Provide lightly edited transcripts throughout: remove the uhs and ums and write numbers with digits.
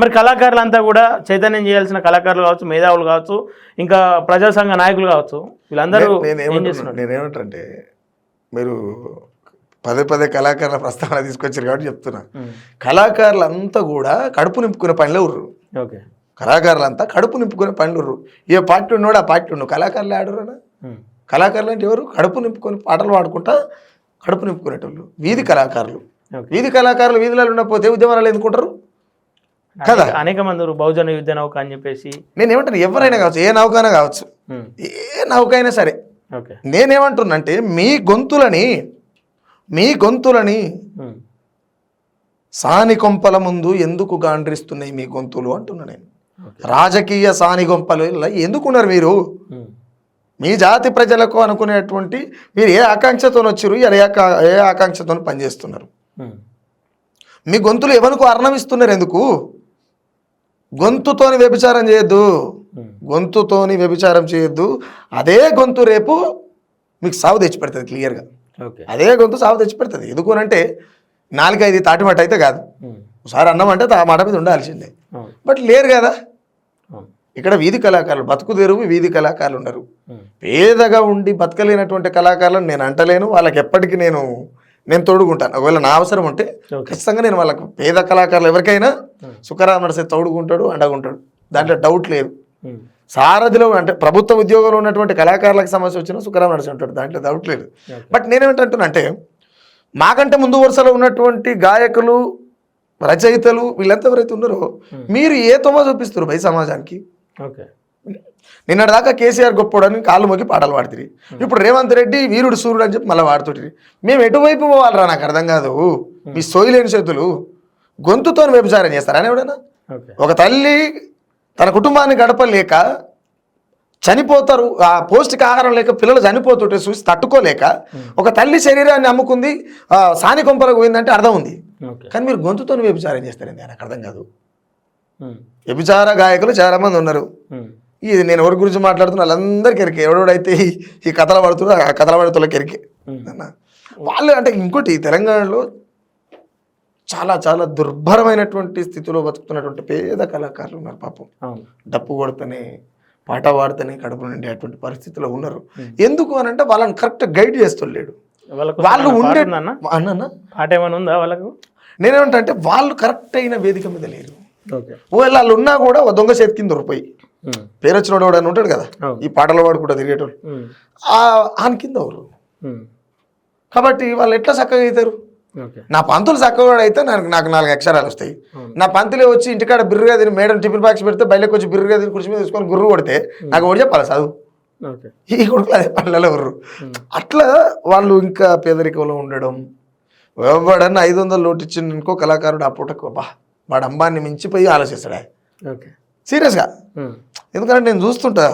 మరి కళాకారులంతా కూడా చైతన్యం చేయాల్సిన కళాకారులు కావచ్చు, మేధావులు కావచ్చు, ఇంకా ప్రజా సంఘ నాయకులు కావచ్చు, వీళ్ళందరూ నేనేమంటారంటే మీరు పదే పదే కళాకారుల ప్రస్తావన తీసుకొచ్చారు కాబట్టి చెప్తున్నా. కళాకారులంతా కూడా కడుపు నింపుకునే పనిలో ఉర్రు. ఓకే, కళాకారులంతా కడుపు నింపుకునే పనులు ఉర్రు. ఏ పార్టీ ఉన్నాడు ఆ పార్టీ ఉన్నాడు, కళాకారులు ఆడరునా? కళాకారులు అంటే ఎవరు? కడుపు నింపుకొని పాటలు పాడుకుంటా కడుపు నింపుకునేటోళ్ళు వీధి కళాకారులు. వీధి కళాకారులు వీధులలో ఉండకపోతే ఉద్యమాలు ఎందుకుంటారు కదా? అనేక మంది బహుజన యుద్ధ నౌక అని చెప్పేసి. నేను ఏమంటాను, ఎవరైనా కావచ్చు, ఏ నౌకైనా కావచ్చు, ఏ నౌకైనా సరే, నేనేమంటున్నంటే మీ గొంతులని సాని కొంపల ముందు ఎందుకు గాండ్రిస్తున్నాయి మీ గొంతులు అంటున్నా నేను. రాజకీయ సాని కొంపలు ఎందుకున్నారు మీరు? మీ జాతి ప్రజలకు అనుకునేటువంటి మీరు ఏ ఆకాంక్షతో వచ్చారు, ఏ ఆకాంక్షతో పనిచేస్తున్నారు? మీ గొంతులు ఎవరికి అర్ణమిస్తున్నారు? ఎందుకు? గొంతుతోని వ్యభిచారం చేయొద్దు, గొంతుతోని వ్యభిచారం చేయొద్దు. అదే గొంతు రేపు మీకు సాగు తెచ్చిపెడుతుంది క్లియర్గా. అదే గొంతు సాగు తెచ్చిపెడుతుంది. ఎందుకు అంటే 4-5 తాటిమాట అయితే కాదు. ఒకసారి అన్నం అంటే ఆ మాట మీద ఉండాల్సిందే. బట్ లేరు కదా ఇక్కడ. వీధి కళాకారులు బతుకు తెరువు వీధి కళాకారులు ఉన్నారు. పేదగా ఉండి బతకలేనటువంటి కళాకారులను నేను అంటలేను. వాళ్ళకి ఎప్పటికీ నేను తోడుకుంటాను. ఒకవేళ నా అవసరం ఉంటే ఖచ్చితంగా నేను వాళ్ళకు పేద కళాకారులు ఎవరికైనా సుఖరామ నరసే తోడుకుంటాడు, అండగుంటాడు. దాంట్లో డౌట్ లేదు. సారథిలో అంటే ప్రభుత్వ ఉద్యోగంలో ఉన్నటువంటి కళాకారులకు సమస్య వచ్చినా సుఖరామ నరసే ఉంటాడు, దాంట్లో డౌట్ లేదు. బట్ నేనేమిటంటున్నా మాకంటే ముందు వరుసలో ఉన్నటువంటి గాయకులు, రచయితలు వీళ్ళంతా ఎవరైతే ఉన్నారో మీరు ఏ తొమ్మ చూపిస్తారు బై సమాజానికి? నిన్నటిదాకా కేసీఆర్ గొప్పోడని కాళ్ళు మొక్కి పాటలు పాడుతుంది. ఇప్పుడు రేవంత్ రెడ్డి వీరుడు సూర్యుడు అని చెప్పి మళ్ళీ వాడుతుంటారు. మేము ఎటువైపు పోవాలరా నాకు అర్థం కాదు. మీ సోయిలేని చేతులు గొంతుతో వ్యభిచారం చేస్తారని ఎవడైనా? ఒక తల్లి తన కుటుంబాన్ని గడపలేక చనిపోతారు, ఆ పౌష్టిక ఆహారం లేక పిల్లలు చనిపోతుంటే చూసి తట్టుకోలేక ఒక తల్లి శరీరాన్ని అమ్ముకుంది, సాని కొంపలకు పోయిందంటే అర్థం ఉంది. కానీ మీరు గొంతుతో వ్యభిచారం చేస్తారండి, నాకు అర్థం కాదు. వ్యభిచార గాయకులు చాలా మంది ఉన్నారు. ఇది నేను ఎవరి గురించి మాట్లాడుతున్నా వాళ్ళందరికీ ఎరికే. ఎవడైతే ఈ కథలు పడుతున్నా ఆ కథల పడుతులకి ఎరికే వాళ్ళు. అంటే ఇంకోటి తెలంగాణలో చాలా చాలా దుర్భరమైనటువంటి స్థితిలో బతుకుతున్నటువంటి పేద కళాకారులు ఉన్నారు పాపం. డప్పు కొడితేనే పాట పాడితేనే కడుపు నిండేటువంటి పరిస్థితిలో ఉన్నారు. ఎందుకు అని అంటే వాళ్ళని కరెక్ట్ గైడ్ చేస్తలేడు. వాళ్ళు ఉండే అన్న పాట ఏమైనా ఉందా వాళ్ళకు? నేనేమంటే వాళ్ళు కరెక్ట్ అయిన వేదిక మీద లేరు. ఒకవేళ వాళ్ళు ఉన్నా కూడా దొంగ చేతి కింద దొరిపోయి పేరు వచ్చినోడు ఎవడని ఉంటాడు కదా, ఈ పాటలు పాడుకుంటా తిరిగేటోడు, ఆయన కింద ఎవరు? కాబట్టి వాళ్ళు ఎట్లా చక్కగా అవుతారు? నా పంతులు చక్కగా అయితే నాకు 4 అక్షరాలు వస్తాయి. నా పంతులే వచ్చి ఇంటికాడ బిర్రుగా తిని మేడం టిఫిన్ బాక్స్ పెడితే బయటకు వచ్చి బిర్రుగా తిని కుర్చీ మీద తీసుకొని గుర్రు కొడితే నాకు ఒకటి చెప్పాలి చదువు. ఈ కొడుకులు అదే పనులలో ఎవరు? అట్లా వాళ్ళు ఇంకా పేదరికంలో ఉండడం. ఎవడన్నా 500 నోటు ఇచ్చిన ఇంకో కళాకారుడు ఆ పూటకు వాడు అంబాన్ని మించిపోయి ఆలోచిస్తాడా సీరియస్గా? ఎందుకంటే నేను చూస్తుంటా,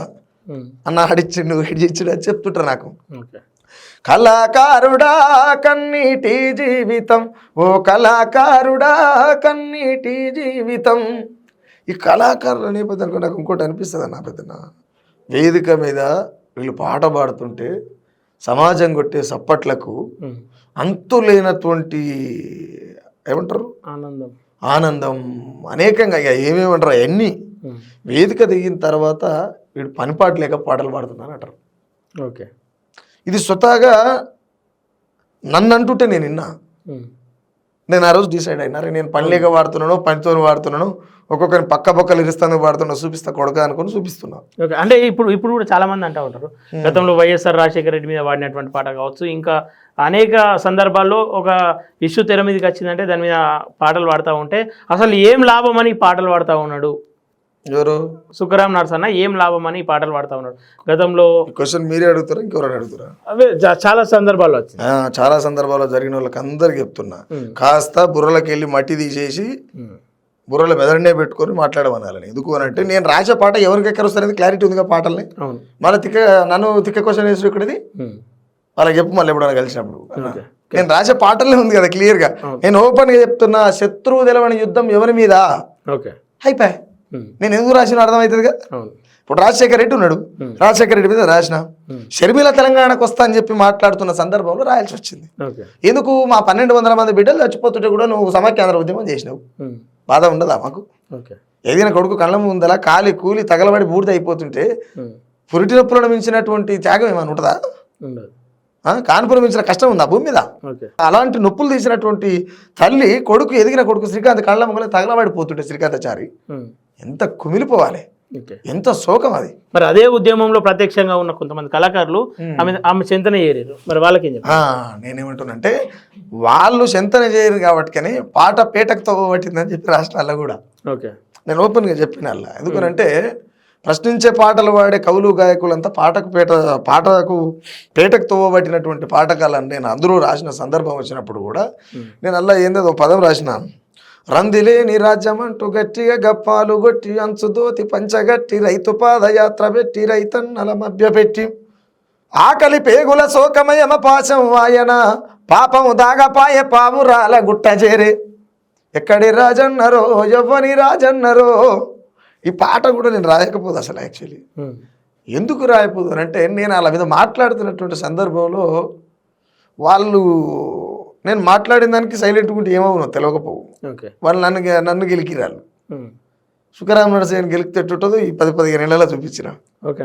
అన్న అడిచ్చిండు ఇడిచిచ్చుడు అని చెప్తుంటా నాకు. కళాకారుడా కన్నీటి జీవితం, ఓ కళాకారుడా కన్నీటి జీవితం. ఈ కళాకారుల నేపథ్యానికి నాకు ఇంకోటి అనిపిస్తుంది అన్న, పెద్దన వేదిక మీద వీళ్ళు పాట పాడుతుంటే సమాజం కొట్టే సప్పట్లకు అంతులేనటువంటి ఏమంటారు ఆనందం అనేకంగా. ఇక ఏమేమంటారు అవన్నీ వేదిక దిగిన తర్వాత వీడు పనిపాటు లేక పాటలు పాడుతున్నాను అంటారు. ఓకే, ఇది స్వతహాగా నన్ను అంటుంటే నేను నేను ఆ రోజు డిసైడ్ అయినా, నేను పని లేక వాడుతున్నాను, పనితో వాడుతున్నాను, ఒక్కొక్కరిని పక్కలు ఇరుస్తాను వాడుతున్నా, చూపిస్తా కొడక అనుకుని చూపిస్తున్నా. అంటే ఇప్పుడు కూడా చాలా మంది అంటూ ఉంటారు, గతంలో వైఎస్ఆర్ రాజశేఖర రెడ్డి మీద వాడినటువంటి పాట కావచ్చు, ఇంకా అనేక సందర్భాల్లో ఒక ఇష్యూ తెర మీదకి వచ్చిందంటే దాని మీద పాటలు పాడుతూ ఉంటే అసలు ఏం లాభం అని పాటలు పాడుతూ ఉన్నాడు ఎవరు? సుఖరామ నరసన్న ఏం లాభం అని పాటలు పాడుతూ ఉన్నాడు. గతంలో క్వశ్చన్ మీరే అడుగుతారా ఇంకెవరైనా అడుగుతారా? అవే చాలా సందర్భాల్లో వచ్చింది. చాలా సందర్భాల్లో జరిగిన వాళ్ళకి అందరికి చెప్తున్నా, కాస్త బుర్రలోకి వెళ్ళి మట్టి తీసేసి బుర్రలో మెదడునే పెట్టుకొని మాట్లాడమనాలని. ఎందుకు అని అంటే నేను రాసే పాట ఎవరికి ఎక్కడ వస్తుంది క్లారిటీ ఉందిగా పాటల్ని. మళ్ళీ నన్ను తిక్క క్వశ్చన్ వేసి ఇక్కడది వాళ్ళకి చెప్పు మళ్ళీ ఎప్పుడైనా కలిసినప్పుడు. నేను రాసే పాటలే ఉంది కదా క్లియర్గా. నేను ఓపెన్గా చెప్తున్నా, శత్రువు తెలవని యుద్ధం ఎవరి మీద అయిపోయా. నేను ఎందుకు రాసిన అర్థమవుతుందిగా. ఇప్పుడు రాజశేఖర రెడ్డి ఉన్నాడు, రాజశేఖర రెడ్డి మీద రాసిన. షర్మిల తెలంగాణకు వస్తా అని చెప్పి మాట్లాడుతున్న సందర్భంలో రాయాల్సి వచ్చింది. ఎందుకు? మా 1200 మంది బిడ్డలు చచ్చిపోతుంటే కూడా నువ్వు సమాఖ్యాంధ్ర ఉద్యమం చేసినావు, బాధ ఉండదా మాకు? ఓకే. ఏదైనా కొడుకు కళ్ళ ముందల కాలి కూలి తగలబడి బూడిద అయిపోతుంటే పురిటి నొప్పులను మించినటువంటి త్యాగం ఏమైనా ఉంటుందా? ఉండదు. కాన్పురం మించిన కష్టం ఉందా భూమి మీద? ఓకే. అలాంటి నొప్పులు తీసినటువంటి తల్లి కొడుకు ఎదిగిన కొడుకు శ్రీకాంత్ కళ్ళ ముంగల తగలబడిపోతుంటే శ్రీకాంతాచారి ఎంత కుమిలిపోవాలి, ఓకే. ఎంత శోకం అది. మరి అదే ఉద్యమంలో ప్రత్యక్షంగా ఉన్న కొంతమంది కళాకారులు ఆమె చింతన ఏరారు. మరి వాళ్ళకేం చెప్పారు? నేనేమంటున్నానంటే వాళ్ళు చింతన చేయరు కాబట్టి పాట పేటకు తవ్వబట్టిందని చెప్పి రాష్ట్రాల్లో కూడా ఓకే. నేను ఓపెన్గా చెప్పిన అలా. ఎందుకనంటే ప్రశ్నించే పాటలు పాడే కవులు గాయకులంతా పాటకు పేటకు తవ్వబట్టినటువంటి పాటకాలని నేను అందరూ రాసిన సందర్భం వచ్చినప్పుడు కూడా నేను అలా ఏందో పదం రాసిన, రందిలేని రాజ్యం అంటూ గట్టిగా గప్పాలు గొట్టి అంచుదోతి పంచగట్టి రైతు పాదయాత్ర పెట్టి రైతన్నల మభ్య పెట్టి ఆకలి పేగుల శోకమయమ పాశం వాయన పాపము దాగపాయ పావురాల గుట్ట చేరే ఎక్కడి రాజన్నరో ఎవ్వని రాజన్నరో. ఈ పాట కూడా నేను రాయకపోదు అసలు. యాక్చువల్లీ ఎందుకు రాయకపోదు అని అంటే నేను వాళ్ళ మీద మాట్లాడుతున్నటువంటి సందర్భంలో వాళ్ళు నేను మాట్లాడిన దానికి సైలెంట్గా ఉంటే ఏమవునో తెలియకపోవు. వాళ్ళు నన్ను గెలికిరాళ్ళు. సుఖరామ నరసయ్యని గెలికితేట్టుంటుందో ఈ 10-15 ఏళ్ళలో చూపించిన. ఓకే.